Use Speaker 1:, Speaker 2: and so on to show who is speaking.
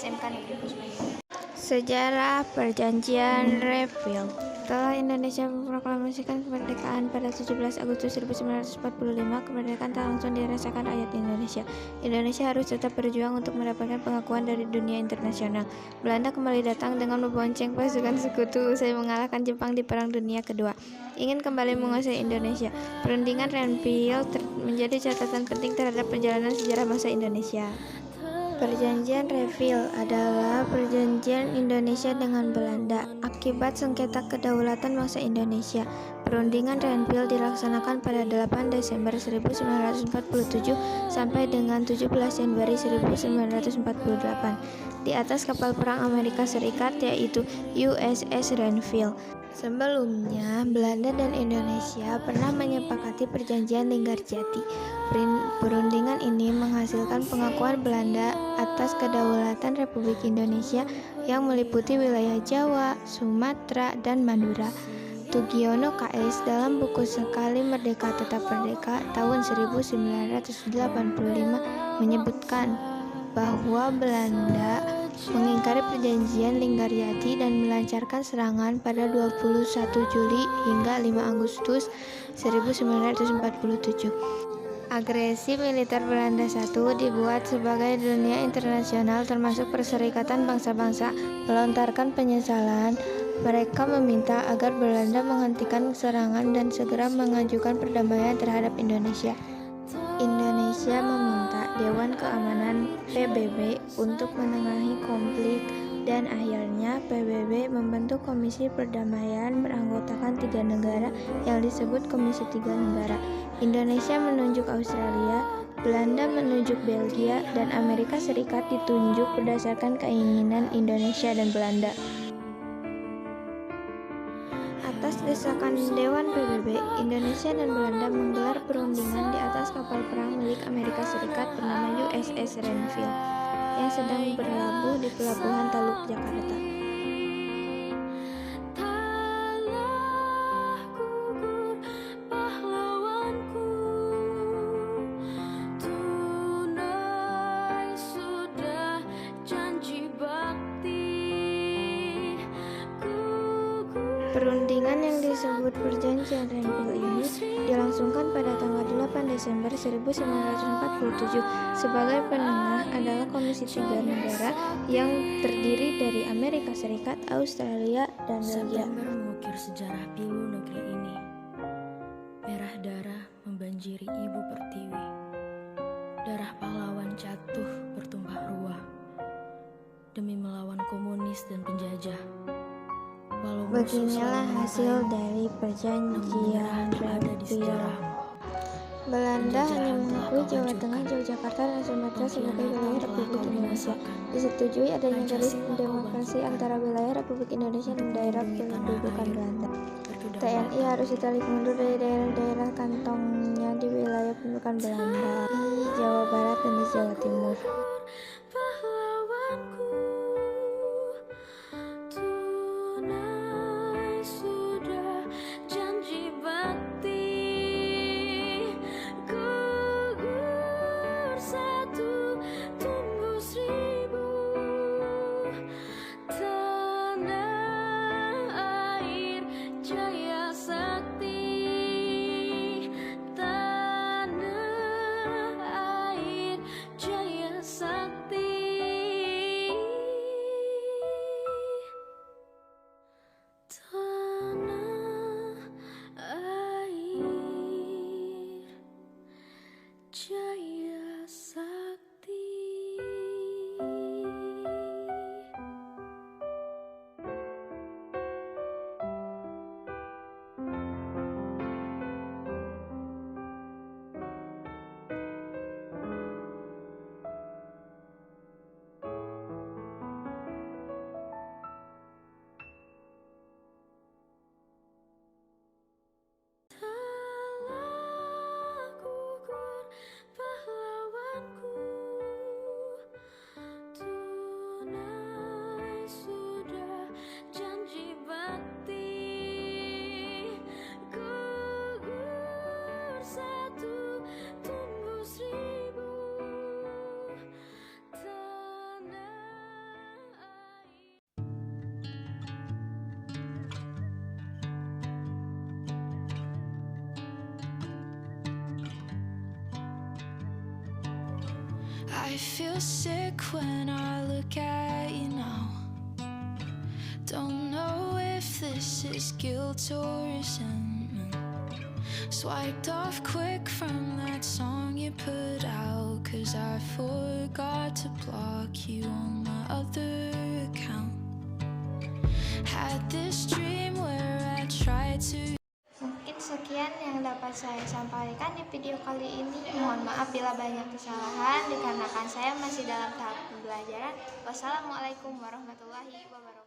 Speaker 1: SMK Negeri Kusuma.
Speaker 2: Sejarah Perjanjian Reveal. Setelah Indonesia memproklamasikan kemerdekaan pada 17 Agustus 1945, kemerdekaan tak langsung dirasakan rakyat Indonesia. Indonesia harus tetap berjuang untuk mendapatkan pengakuan dari dunia internasional. Belanda kembali datang dengan membonceng pasukan sekutu usai mengalahkan Jepang di Perang Dunia Kedua. Ingin kembali menguasai Indonesia. Perundingan Renville menjadi catatan penting terhadap perjalanan sejarah bangsa Indonesia. Perjanjian Reveal adalah perjanjian Indonesia dengan Belanda akibat sengketa kedaulatan bangsa Indonesia. Perundingan Renville dilaksanakan pada 8 Desember 1947 sampai dengan 17 Januari 1948 di atas kapal perang Amerika Serikat yaitu USS Renville. Sebelumnya, Belanda dan Indonesia pernah menyepakati perjanjian Linggarjati. Perundingan ini menghasilkan pengakuan Belanda atas kedaulatan Republik Indonesia yang meliputi wilayah Jawa, Sumatera, dan Madura. Tugiono KS dalam buku Sekali Merdeka Tetap Merdeka tahun 1985 menyebutkan bahwa Belanda mengingkari perjanjian Linggarjati dan melancarkan serangan pada 21 Juli hingga 5 Agustus 1947. Agresi militer Belanda I dibuat sebagai dunia internasional termasuk Perserikatan Bangsa-Bangsa melontarkan penyesalan. Mereka meminta agar Belanda menghentikan serangan dan segera mengajukan perdamaian terhadap Indonesia. Indonesia meminta Dewan Keamanan PBB untuk menengahi konflik dan akhirnya PBB membentuk Komisi Perdamaian beranggotakan 3 negara yang disebut Komisi 3 Negara. Indonesia menunjuk Australia, Belanda menunjuk Belgia, dan Amerika Serikat ditunjuk berdasarkan keinginan Indonesia dan Belanda. Atas desakan Dewan PBB, Indonesia dan Belanda menggelar perundingan di atas kapal perang milik Amerika Serikat bernama USS Renville yang sedang berlabuh di Pelabuhan Taluk, Jakarta. Perundingan yang disebut Perjanjian Renville ini dilangsungkan pada tanggal 8 Desember 1947. Sebagai penengah adalah Komisi 3 Negara yang terdiri dari Amerika Serikat, Australia, dan Belgia.
Speaker 3: September mengukir sejarah pilu negeri ini. Merah darah membanjiri ibu pertiwi. Darah pahlawan jatuh bertumpah ruah demi melawan komunis dan penjajah.
Speaker 2: Beginilah hasil dari Perjanjian Renville. Belanda hanya mengakui Jawa Tengah, Yogyakarta, dan Sumatera sebagai wilayah Republik Indonesia. Disetujui adanya garis demarkasi antara wilayah Republik Indonesia dan daerah pendudukan Belanda. TNI harus ditarik mundur dari daerah-daerah kantongnya di wilayah pendudukan Belanda di Jawa Barat dan di Jawa Timur.
Speaker 3: Sakti
Speaker 1: I feel sick when I look at you now. Don't know if this is guilt or resentment. Swiped off quick from that song you put out, 'cause I forgot to block you on my other account. Had this dream where I tried to.
Speaker 2: Mungkin sekian yang dapat saya sampaikan di video kali ini. Mohon maaf bila banyak kesalahan dikarenakan saya masih dalam tahap pembelajaran. Wassalamualaikum warahmatullahi wabarakatuh.